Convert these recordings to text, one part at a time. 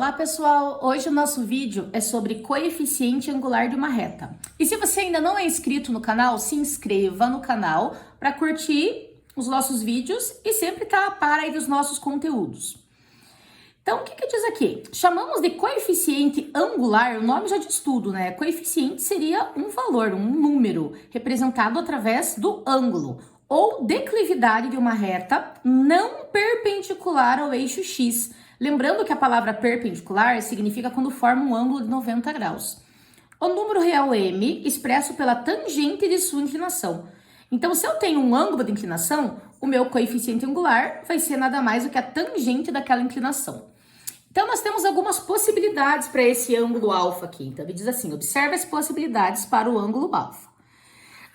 Olá pessoal, hoje o nosso vídeo é sobre coeficiente angular de uma reta. E se você ainda não é inscrito no canal, se inscreva no canal para curtir os nossos vídeos e sempre estar a par aí dos nossos conteúdos. Então, o que diz aqui? Chamamos de coeficiente angular, o nome já diz tudo, né? Coeficiente seria um valor, um número, representado através do ângulo ou declividade de uma reta não perpendicular ao eixo X. Lembrando que a palavra perpendicular significa quando forma um ângulo de 90 graus. O número real m expresso pela tangente de sua inclinação. Então, se eu tenho um ângulo de inclinação, o meu coeficiente angular vai ser nada mais do que a tangente daquela inclinação. Então, nós temos algumas possibilidades para esse ângulo alfa aqui. Então, ele diz assim, observe as possibilidades para o ângulo alfa.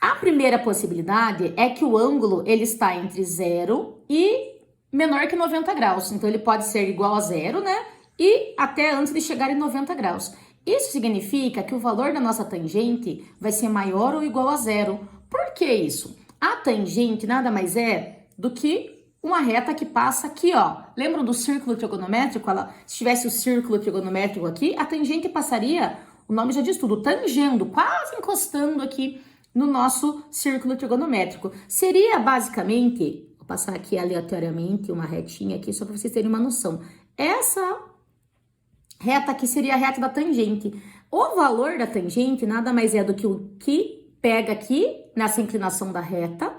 A primeira possibilidade é que o ângulo ele está entre 0 e menor que 90 graus. Então, ele pode ser igual a zero, né? E até antes de chegar em 90 graus. Isso significa que o valor da nossa tangente vai ser maior ou igual a zero. Por que isso? A tangente nada mais é do que uma reta que passa aqui, ó. Lembram do círculo trigonométrico? Se tivesse o círculo trigonométrico aqui, a tangente passaria, o nome já diz tudo, tangendo, quase encostando aqui no nosso círculo trigonométrico. Seria basicamente, vou passar aqui aleatoriamente uma retinha aqui, só para vocês terem uma noção. Essa reta aqui seria a reta da tangente. O valor da tangente nada mais é do que o que pega aqui nessa inclinação da reta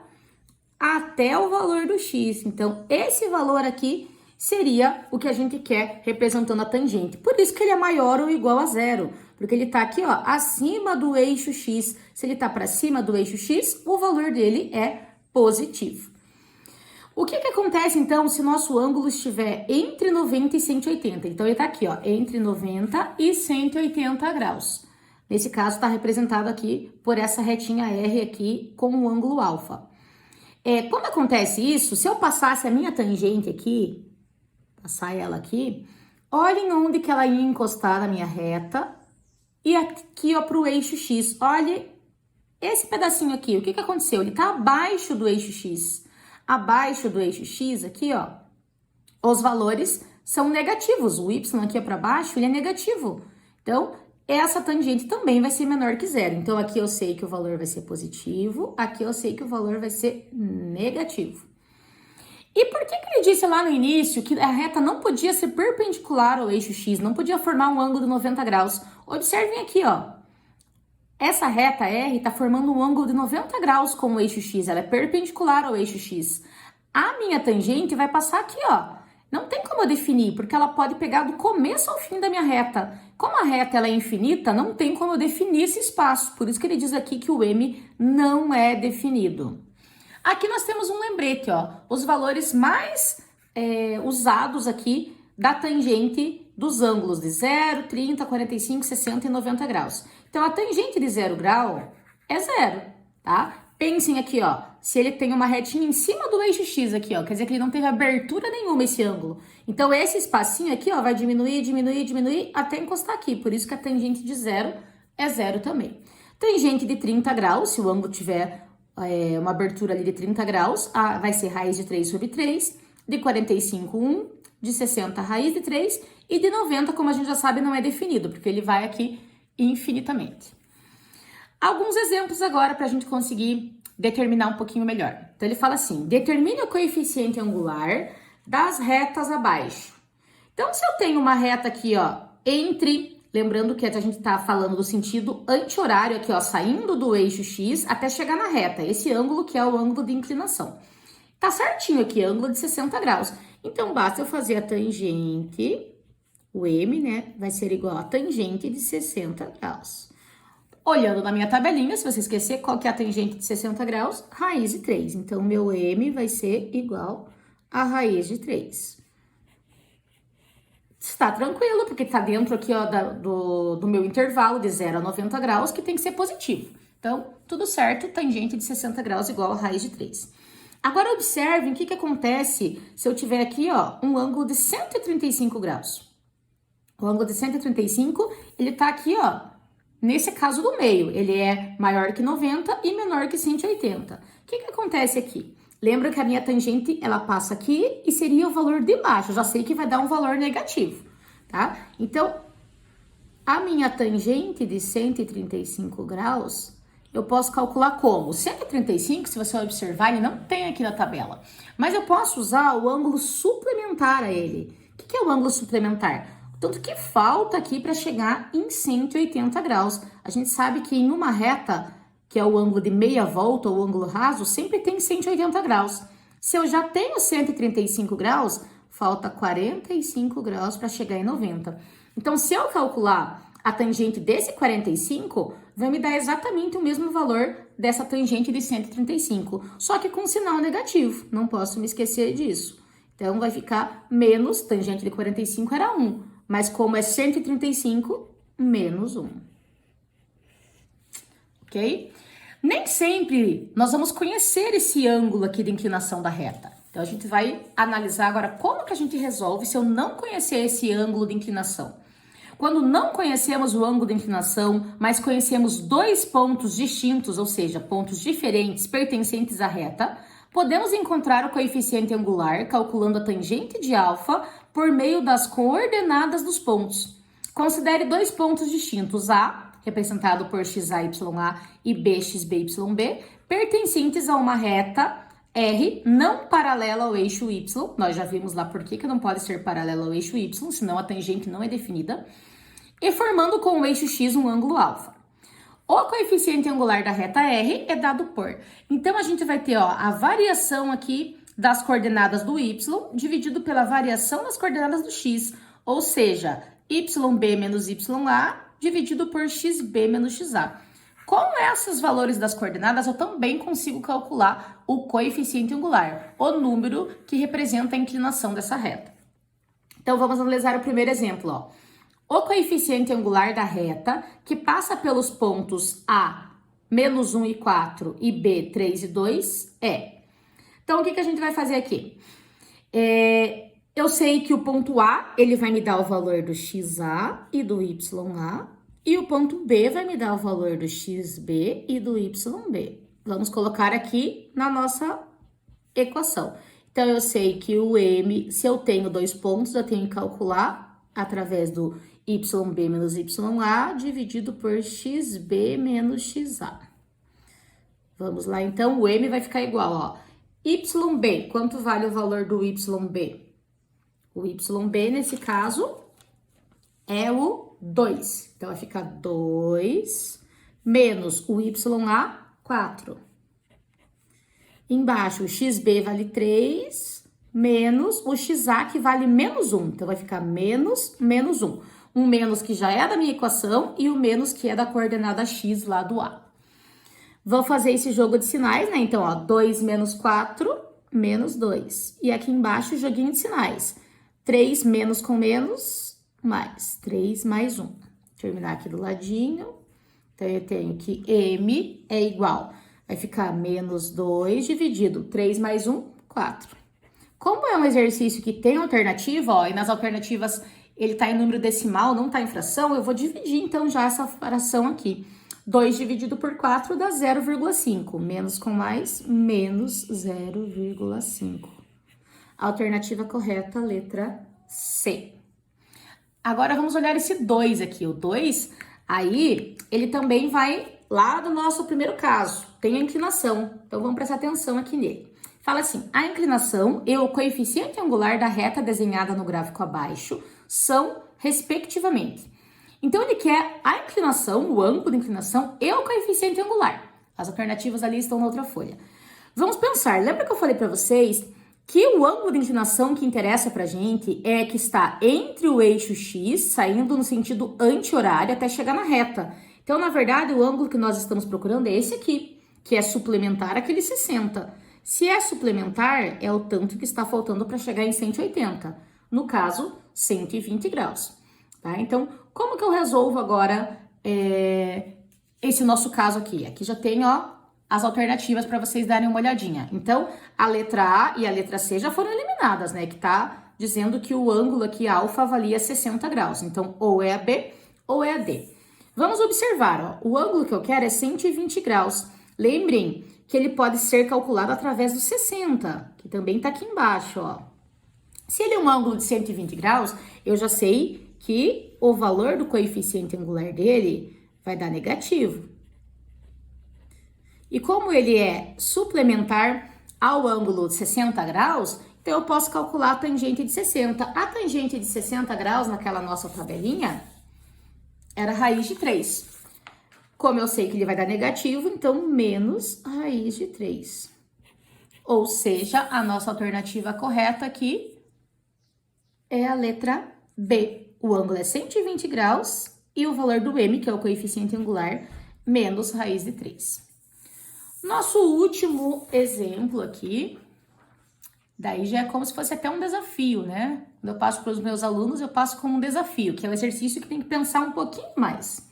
até o valor do x. Então, esse valor aqui seria o que a gente quer representando a tangente. Por isso que ele é maior ou igual a zero, porque ele tá aqui, ó, acima do eixo x. Se ele tá para cima do eixo x, o valor dele é positivo. O que acontece, então, se o nosso ângulo estiver entre 90 e 180? Então, ele tá aqui, ó, entre 90 e 180 graus. Nesse caso, está representado aqui por essa retinha R aqui com o ângulo alfa. Quando acontece isso, se eu passasse a minha tangente aqui, passar ela aqui, olhem onde que ela ia encostar na minha reta e aqui, ó, para o eixo X. Olha esse pedacinho aqui, o que aconteceu? Ele tá abaixo do eixo X. Abaixo do eixo X aqui, ó, os valores são negativos. O Y aqui para baixo, ele é negativo. Então, essa tangente também vai ser menor que zero. Então, aqui eu sei que o valor vai ser positivo, aqui eu sei que o valor vai ser negativo. E por que ele disse lá no início que a reta não podia ser perpendicular ao eixo X, não podia formar um ângulo de 90 graus? Observem aqui, ó. Essa reta R está formando um ângulo de 90 graus com o eixo X, ela é perpendicular ao eixo X. A minha tangente vai passar aqui, ó. Não tem como eu definir, porque ela pode pegar do começo ao fim da minha reta. Como a reta ela é infinita, não tem como eu definir esse espaço. Por isso que ele diz aqui que o M não é definido. Aqui nós temos um lembrete, ó. Os valores mais usados aqui da tangente dos ângulos de 0, 30, 45, 60 e 90 graus. Então, a tangente de 0 grau é zero, tá? Pensem aqui, ó, se ele tem uma retinha em cima do eixo X aqui, ó, quer dizer que ele não teve abertura nenhuma esse ângulo. Então, esse espacinho aqui, ó, vai diminuir, diminuir, diminuir até encostar aqui. Por isso que a tangente de zero é zero também. Tangente de 30 graus, se o ângulo tiver uma abertura ali de 30 graus, vai ser raiz de 3 sobre 3, de 45, 1, de 60, raiz de 3, e de 90, como a gente já sabe, não é definido, porque ele vai aqui infinitamente. Alguns exemplos agora para a gente conseguir determinar um pouquinho melhor. Então, ele fala assim, determine o coeficiente angular das retas abaixo. Então, se eu tenho uma reta aqui, ó, lembrando que a gente tá falando do sentido anti-horário aqui, ó, saindo do eixo X até chegar na reta, esse ângulo que é o ângulo de inclinação. Tá certinho aqui, ângulo de 60 graus. Então, basta eu fazer a tangente, o M, né, vai ser igual a tangente de 60 graus. Olhando na minha tabelinha, se você esquecer qual que é a tangente de 60 graus, raiz de 3. Então, meu M vai ser igual a raiz de 3. Está tranquilo, porque está dentro aqui, ó, do meu intervalo de 0 a 90 graus, que tem que ser positivo. Então, tudo certo, tangente de 60 graus igual a raiz de 3. Agora, observem o que acontece se eu tiver aqui, ó, um ângulo de 135 graus. O ângulo de 135, ele tá aqui, ó, nesse caso do meio. Ele é maior que 90 e menor que 180. O que acontece aqui? Lembra que a minha tangente, ela passa aqui e seria o valor de baixo. Eu já sei que vai dar um valor negativo. tá? Então, a minha tangente de 135 graus, eu posso calcular como? 135, se você observar, ele não tem aqui na tabela. Mas eu posso usar o ângulo suplementar a ele. O que é o ângulo suplementar? O tanto que falta aqui para chegar em 180 graus. A gente sabe que em uma reta, que é o ângulo de meia volta ou ângulo raso, sempre tem 180 graus. Se eu já tenho 135 graus, falta 45 graus para chegar em 90. Então, se eu calcular a tangente desse 45, vai me dar exatamente o mesmo valor dessa tangente de 135, só que com sinal negativo, não posso me esquecer disso. Então, vai ficar menos, tangente de 45 era 1, mas como é 135, menos 1. Ok? Nem sempre nós vamos conhecer esse ângulo aqui de inclinação da reta. Então, a gente vai analisar agora como que a gente resolve se eu não conhecer esse ângulo de inclinação. Quando não conhecemos o ângulo de inclinação, mas conhecemos dois pontos distintos, ou seja, pontos diferentes pertencentes à reta, podemos encontrar o coeficiente angular calculando a tangente de alfa por meio das coordenadas dos pontos. Considere dois pontos distintos, A, representado por XAYA, e B, XBYB, pertencentes a uma reta R não paralela ao eixo Y. Nós já vimos lá por que não pode ser paralela ao eixo Y, senão a tangente não é definida. E formando com o eixo X um ângulo alfa. O coeficiente angular da reta R é dado por... Então, a gente vai ter a variação aqui das coordenadas do Y dividido pela variação das coordenadas do X. Ou seja, YB menos YA dividido por XB menos XA. Com esses valores das coordenadas, eu também consigo calcular o coeficiente angular, o número que representa a inclinação dessa reta. Então, vamos analisar o primeiro exemplo, ó. O coeficiente angular da reta, que passa pelos pontos A, menos 1 e 4, e B, 3 e 2, é. Então, o que a gente vai fazer aqui? Eu sei que o ponto A, ele vai me dar o valor do XA e do YA, e o ponto B vai me dar o valor do XB e do YB. Vamos colocar aqui na nossa equação. Então, eu sei que o M, se eu tenho dois pontos, eu tenho que calcular através do YB menos YA dividido por XB menos XA. Vamos lá, então, o M vai ficar igual, ó. YB, quanto vale o valor do YB? O YB, nesse caso, é o 2. Então, vai ficar 2 menos o YA, 4. Embaixo, o XB vale 3, menos o XA, que vale menos 1. Então, vai ficar menos 1. Um menos que já é da minha equação e o menos que é da coordenada X lá do A. Vou fazer esse jogo de sinais, né? Então, ó, 2 menos 4, menos 2. E aqui embaixo, joguinho de sinais. 3 menos com menos, mais 3 mais 1. Terminar aqui do ladinho. Então, eu tenho que M é igual. Vai ficar menos 2 dividido 3 mais 1, 4. Como é um exercício que tem alternativa, ó, e nas alternativas ele tá em número decimal, não tá em fração, eu vou dividir então já essa fração aqui. 2 dividido por 4 dá 0,5. Menos com mais, menos 0,5. Alternativa correta, letra C. Agora, vamos olhar esse 2 aqui. O 2, aí, ele também vai lá do nosso primeiro caso. Tem a inclinação. Então, vamos prestar atenção aqui nele. Fala assim, a inclinação e o coeficiente angular da reta desenhada no gráfico abaixo são, respectivamente. Então, ele quer a inclinação, o ângulo de inclinação e o coeficiente angular. As alternativas ali estão na outra folha. Vamos pensar, lembra que eu falei para vocês que o ângulo de inclinação que interessa pra gente é que está entre o eixo X, saindo no sentido anti-horário até chegar na reta. Então, na verdade, o ângulo que nós estamos procurando é esse aqui, que é suplementar aquele 60. Se é suplementar, é o tanto que está faltando para chegar em 180. No caso, 120 graus. Tá? Então, como que eu resolvo agora esse nosso caso aqui? Aqui já tem, ó, as alternativas para vocês darem uma olhadinha. Então, a letra A e a letra C já foram eliminadas, né? Que tá dizendo que o ângulo aqui, alfa, valia 60 graus. Então, ou é a B ou é a D. Vamos observar, ó. O ângulo que eu quero é 120 graus. Lembrem que ele pode ser calculado através do 60, que também tá aqui embaixo, ó. Se ele é um ângulo de 120 graus, eu já sei que o valor do coeficiente angular dele vai dar negativo. E como ele é suplementar ao ângulo de 60 graus, então eu posso calcular a tangente de 60. A tangente de 60 graus naquela nossa tabelinha era raiz de 3. Como eu sei que ele vai dar negativo, então menos raiz de 3. Ou seja, a nossa alternativa correta aqui é a letra B. O ângulo é 120 graus e o valor do M, que é o coeficiente angular, menos raiz de 3. Nosso último exemplo aqui, daí já é como se fosse até um desafio, né? Quando eu passo para os meus alunos, eu passo como um desafio, que é um exercício que tem que pensar um pouquinho mais.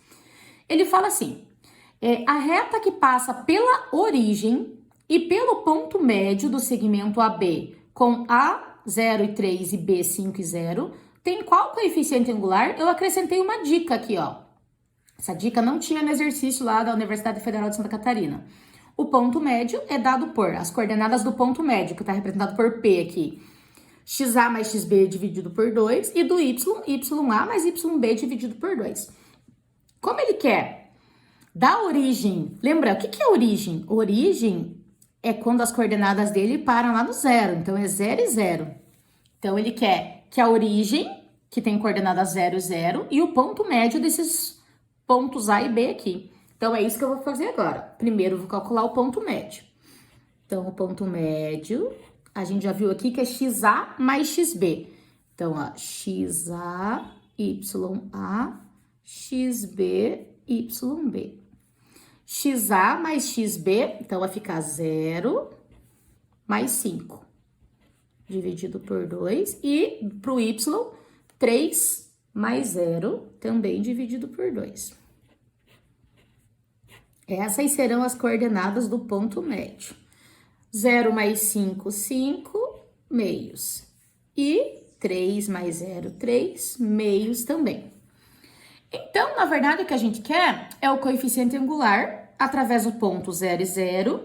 Ele fala assim, a reta que passa pela origem e pelo ponto médio do segmento AB com A 0 e 3 e B 5 e 0, tem qual coeficiente angular? Eu acrescentei uma dica aqui, ó. Essa dica não tinha no exercício lá da Universidade Federal de Santa Catarina. O ponto médio é dado por as coordenadas do ponto médio, que está representado por P aqui. XA mais XB dividido por 2 e do Y, YA mais YB dividido por 2. Como ele quer da origem, lembra, o que é origem? Origem é quando as coordenadas dele param lá no zero, então é 0 e 0. Então ele quer que a origem, que tem coordenadas 0 e 0, e o ponto médio desses pontos A e B aqui. Então, é isso que eu vou fazer agora. Primeiro, eu vou calcular o ponto médio. Então, o ponto médio, a gente já viu aqui que é XA mais XB. Então, ó, XA, YA, XB, YB. XA mais XB, então vai ficar 0 mais 5, dividido por 2. E pro Y, 3 mais 0, também dividido por 2. Essas serão as coordenadas do ponto médio. 0 mais 5, 5 meios. E 3 mais 0, 3 meios também. Então, na verdade, o que a gente quer é o coeficiente angular através do ponto 0 e 0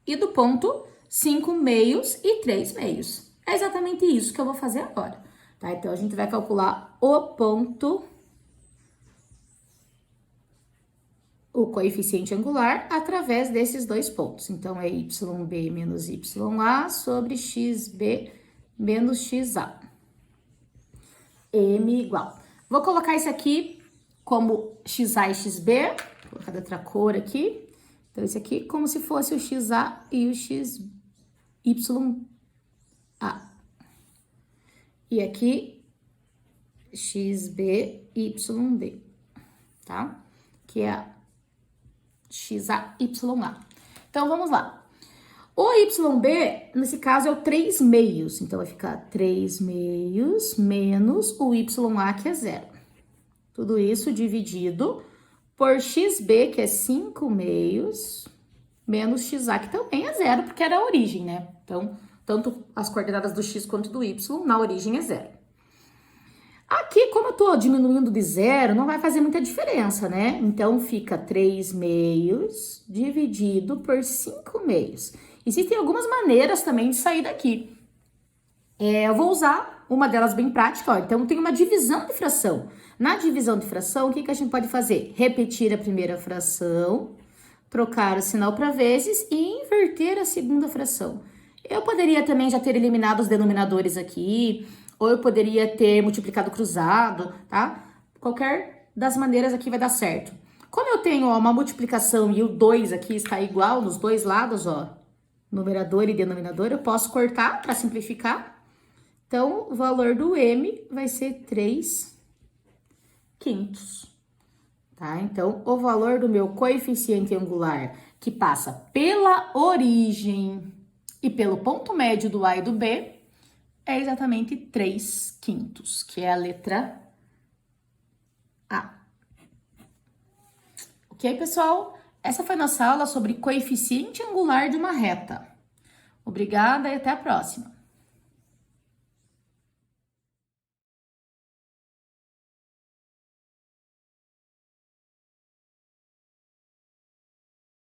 e do ponto 5 meios e 3 meios. É exatamente isso que eu vou fazer agora, tá? Então, a gente vai calcular o coeficiente angular através desses dois pontos. Então, é YB menos YA sobre XB menos XA. M igual. Vou colocar isso aqui como XA e XB. Vou colocar de outra cor aqui. Então, esse aqui como se fosse o XA e o XYA. E aqui, XB, YB, tá? Que é a XA, YA. Então, vamos lá. O YB, nesse caso, é o 3 meios. Então, vai ficar 3 meios menos o YA, que é 0. Tudo isso dividido por XB, que é 5 meios, menos XA, que também é 0, porque era a origem, né? Então, tanto as coordenadas do X quanto do Y, na origem é 0. Aqui, como eu tô diminuindo de 0, não vai fazer muita diferença, né? Então, fica 3 meios dividido por 5 meios. Existem algumas maneiras também de sair daqui. Eu vou usar uma delas bem prática, ó. Então, tem uma divisão de fração. Na divisão de fração, o que a gente pode fazer? Repetir a primeira fração, trocar o sinal para vezes e inverter a segunda fração. Eu poderia também já ter eliminado os denominadores aqui, ou eu poderia ter multiplicado cruzado, tá? Qualquer das maneiras aqui vai dar certo. Como eu tenho ó, uma multiplicação e o 2 aqui está igual nos dois lados, ó, numerador e denominador, eu posso cortar para simplificar. Então, o valor do M vai ser 3/5. Tá? Então, o valor do meu coeficiente angular, que passa pela origem e pelo ponto médio do A e do B, é exatamente 3/5, que é a letra A. Ok, pessoal? Essa foi nossa aula sobre coeficiente angular de uma reta. Obrigada e até a próxima.